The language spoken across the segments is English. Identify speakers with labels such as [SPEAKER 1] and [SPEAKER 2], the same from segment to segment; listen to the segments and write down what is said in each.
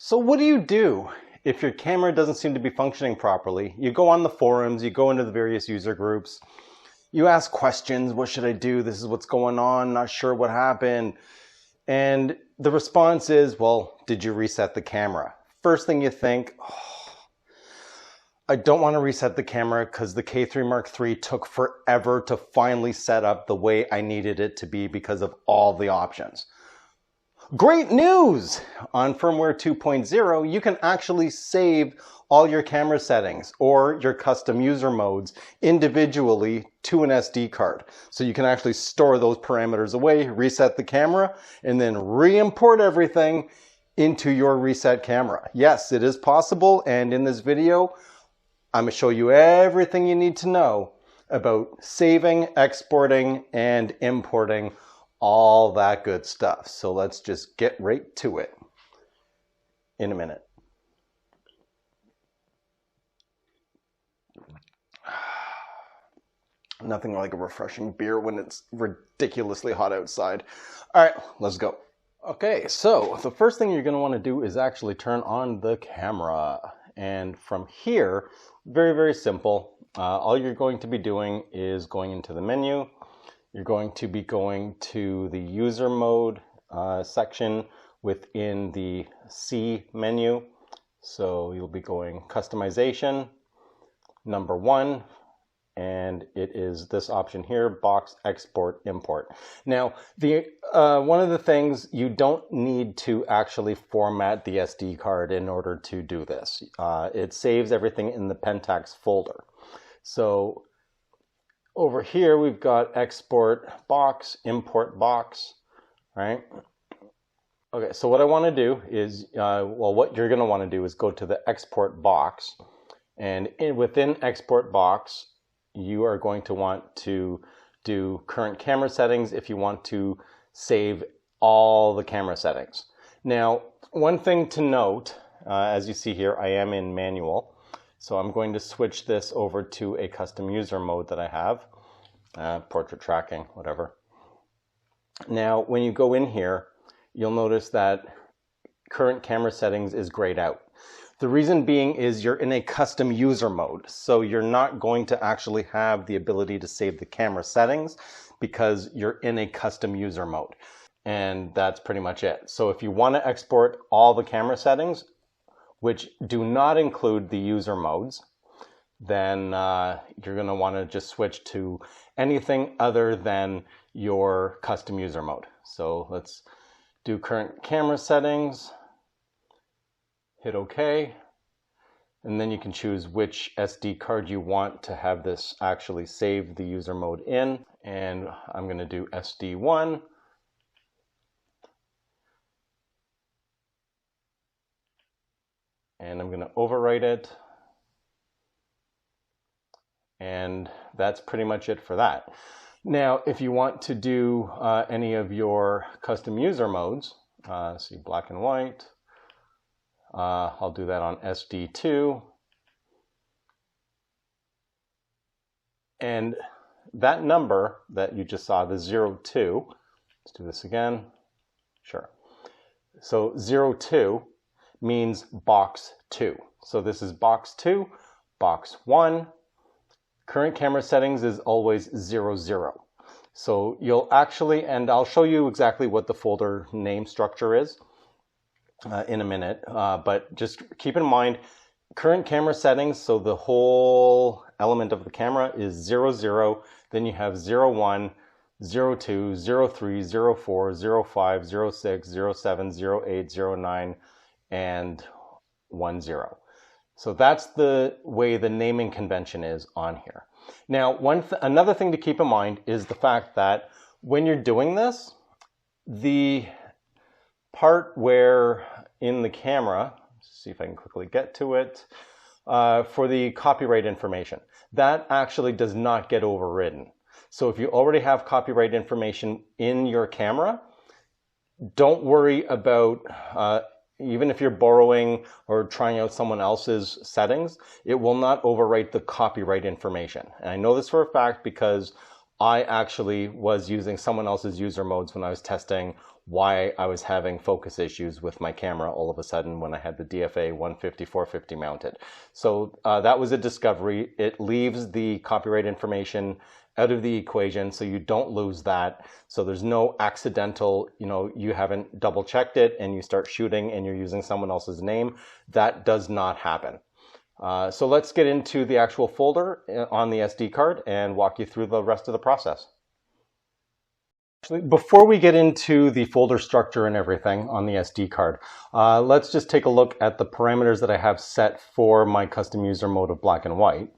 [SPEAKER 1] So what do if your camera doesn't seem to be functioning properly? You go on the forums, you go into the various user groups, you ask questions, what should I do? This is what's going on, not sure what happened. And the response is, well, did you reset the camera? First thing you think, oh, I don't want to reset the camera because the K3 Mark III took forever to finally set up the way I needed it to be because of all the options. Great news! On firmware 2.0, you can actually save all your camera settings or your custom user modes individually to an SD card. So you can actually store those parameters away, reset the camera, and then re-import everything into your reset camera. Yes, it is possible, and in this video, I'm going to show you everything you need to know about saving, exporting, and importing all that good stuff. So let's just get right to it in a minute. Nothing like a refreshing beer when it's ridiculously hot outside. All right, let's go. Okay, so the first thing you're going to want to do is actually turn on the camera. And from here, very, very simple. All you're going to be doing is going into the menu. You're going to be going to the user mode section within the C menu. So you'll be going customization, number 1, and it is this option here, box export import. Now, one of the things, you don't need to actually format the SD card in order to do this. It saves everything in the PENTAX folder. So over here, we've got export box, import box, right? Okay, so what I want to do is, what you're going to want to do is go to the export box, and within export box, you are going to want to do current camera settings if you want to save all the camera settings. Now, one thing to note, as you see here, I am in manual. So I'm going to switch this over to a custom user mode that I have, portrait tracking, whatever. Now, when you go in here, you'll notice that current camera settings is grayed out. The reason being is you're in a custom user mode, so you're not going to actually have the ability to save the camera settings because you're in a custom user mode. And that's pretty much it. So if you want to export all the camera settings, which do not include the user modes, then you're going to want to just switch to anything other than your custom user mode. So let's do current camera settings, hit OK, and then you can choose which SD card you want to have this actually save the user mode in, and I'm going to do SD1. And I'm going to overwrite it. And that's pretty much it for that. Now, if you want to do any of your custom user modes, see black and white, I'll do that on SD2. And that number that you just saw, the 02, let's do this again. Sure. So 02 means box 2. So this is box 2, box 1. Current camera settings is always 00. So you'll actually, and I'll show you exactly what the folder name structure is in a minute, but just keep in mind, current camera settings, so the whole element of the camera is 00, then you have 01, 02, 03, 04, 05, 06, 07, 08, 09, and 10. So that's the way the naming convention is on here. Now, another thing to keep in mind is the fact that when you're doing this, the part where in the camera, let's see if I can quickly get to it, for the copyright information, that actually does not get overridden. So if you already have copyright information in your camera, don't worry about even if you're borrowing or trying out someone else's settings, it will not overwrite the copyright information. And I know this for a fact because I actually was using someone else's user modes when I was testing why I was having focus issues with my camera all of a sudden when I had the DFA 150-450 mounted. So that was a discovery. It leaves the copyright information out of the equation so you don't lose that. So there's no accidental, you haven't double checked it and you start shooting and you're using someone else's name. That does not happen. So let's get into the actual folder on the SD card and walk you through the rest of the process. Actually, before we get into the folder structure and everything on the SD card, let's just take a look at the parameters that I have set for my custom user mode of black and white,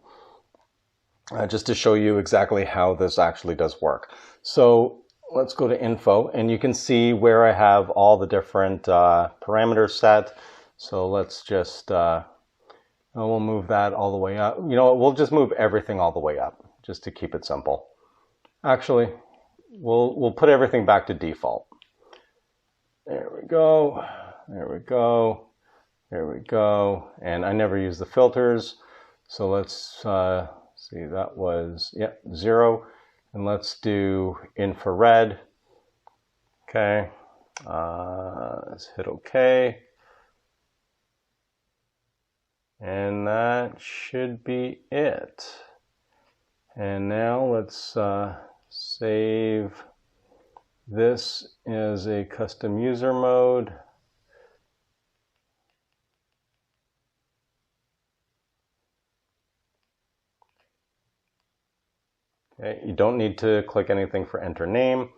[SPEAKER 1] just to show you exactly how this actually does work. So let's go to info and you can see where I have all the different parameters set. So let's just, we'll move that all the way up. You know what, we'll just move everything all the way up just to keep it simple. Actually, we'll put everything back to default. There we go. There we go. There we go. And I never use the filters. So let's see, that was, 0. And let's do infrared. Okay. Let's hit OK. And that should be it. And now let's save this as a custom user mode. Okay, you don't need to click anything for enter name.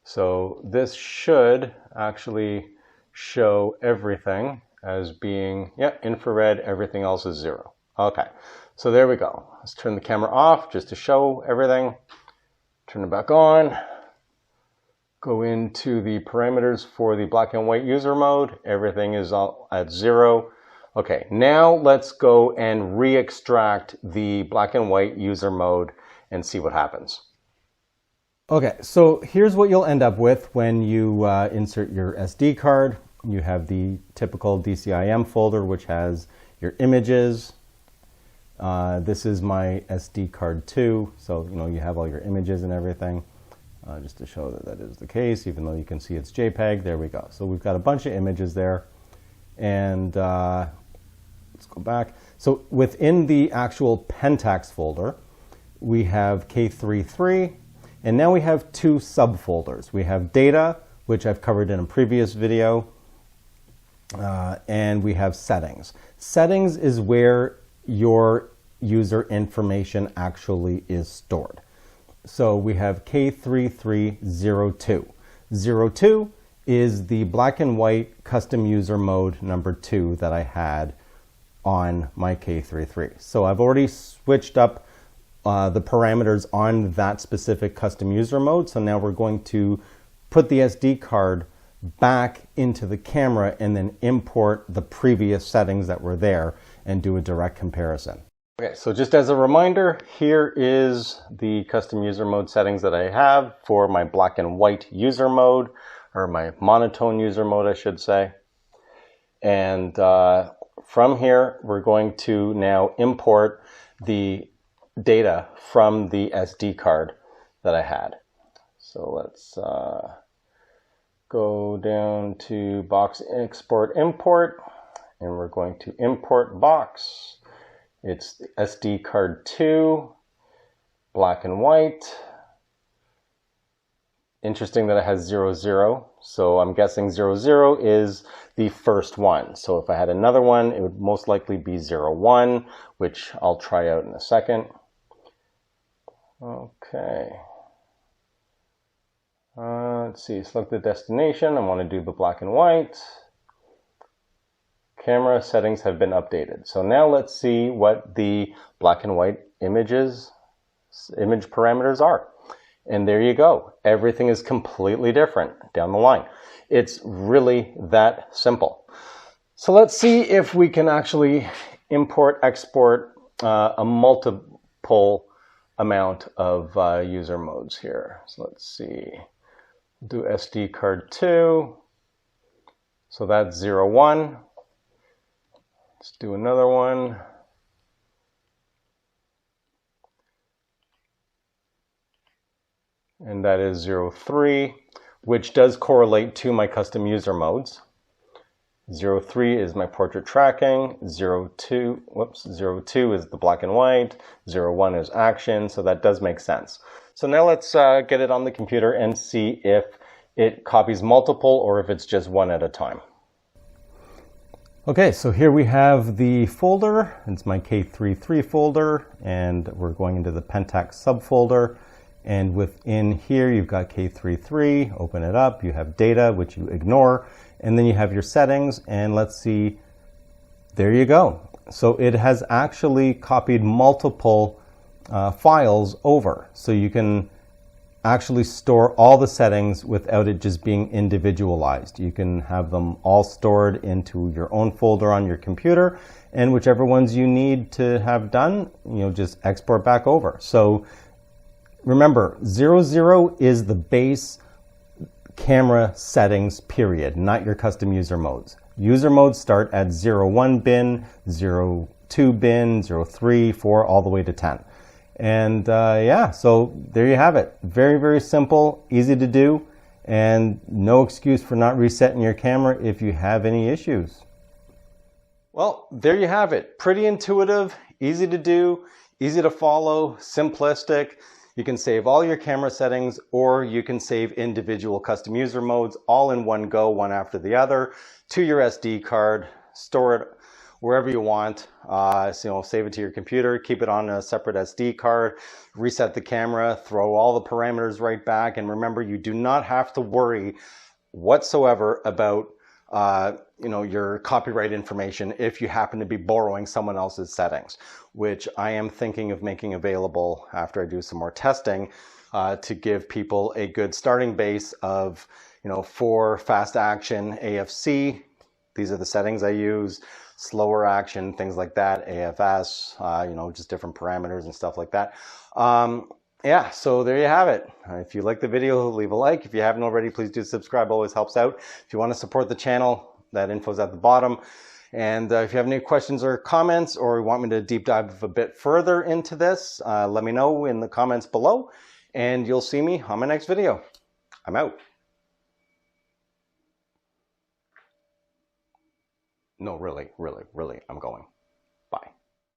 [SPEAKER 1] So this should actually show everything as being, infrared, everything else is 0. Okay, so there we go. Let's turn the camera off just to show everything. Turn it back on. Go into the parameters for the black and white user mode. Everything is all at 0. Okay, now let's go and re-extract the black and white user mode and see what happens. Okay, so here's what you'll end up with when you insert your SD card. You have the typical DCIM folder, which has your images. This is my SD card 2, so you have all your images and everything. Just to show that that is the case, even though you can see it's JPEG. There we go. So we've got a bunch of images there. And let's go back. So within the actual PENTAX folder, we have K-3, and now we have 2 subfolders. We have data, which I've covered in a previous video, and we have settings. Settings is where your user information actually is stored. So we have K3302. 02 is the black and white custom user mode number 2 that I had on my K-3. So I've already switched up the parameters on that specific custom user mode. So now we're going to put the SD card back into the camera and then import the previous settings that were there and do a direct comparison. Okay, so just as a reminder, here is the custom user mode settings that I have for my black and white user mode, or my monotone user mode, I should say. And from here, we're going to now import the data from the SD card that I had. So let's go down to box export import, and we're going to import box. It's the SD card 2, black and white. Interesting that it has 00, so I'm guessing 00 is the first one. So if I had another one, it would most likely be 01, which I'll try out in a second. Okay. Let's see, select the destination. I want to do the black and white. Camera settings have been updated. So now let's see what the black and white image parameters are. And there you go. Everything is completely different down the line. It's really that simple. So let's see if we can actually import, export a multiple amount of user modes here. So let's see. Do SD card 2. So that's 01. Let's do another one. and that is 03, which does correlate to my custom user modes. 03 is my portrait tracking, 02 is the black and white, 01 is action, so that does make sense. So now let's get it on the computer and see if it copies multiple or if it's just one at a time. Okay, so here we have the folder. It's my K-3 folder, and we're going into the PENTAX subfolder. And within here, you've got K-3, open it up, you have data, which you ignore, and then you have your settings, and let's see, there you go. So it has actually copied multiple files over. So you can actually store all the settings without it just being individualized. You can have them all stored into your own folder on your computer, and whichever ones you need to have done, just export back over. So remember, 00 is the base camera settings, period, not your custom user modes. User modes start at 01 bin, 02 bin, 03, 4, all the way to 10. And yeah, so there you have it. Very, very simple, easy to do, and no excuse for not resetting your camera if you have any issues. Well, there you have it. Pretty intuitive, easy to do, easy to follow, simplistic. You can save all your camera settings, or you can save individual custom user modes all in one go, one after the other, to your SD card, store it wherever you want. So save it to your computer, keep it on a separate SD card, reset the camera, throw all the parameters right back. And remember, you do not have to worry whatsoever about your copyright information if you happen to be borrowing someone else's settings, which I am thinking of making available after I do some more testing to give people a good starting base of, for fast action AFC, these are the settings I use, slower action, things like that, AFS, just different parameters and stuff like that. Yeah, so there you have it. If you like the video, leave a like. If you haven't already, please do subscribe, always helps out. If you want to support the channel, that info's at the bottom. And if you have any questions or comments, or want me to deep dive a bit further into this, let me know in the comments below, and you'll see me on my next video. I'm out. No, really, I'm going. Bye.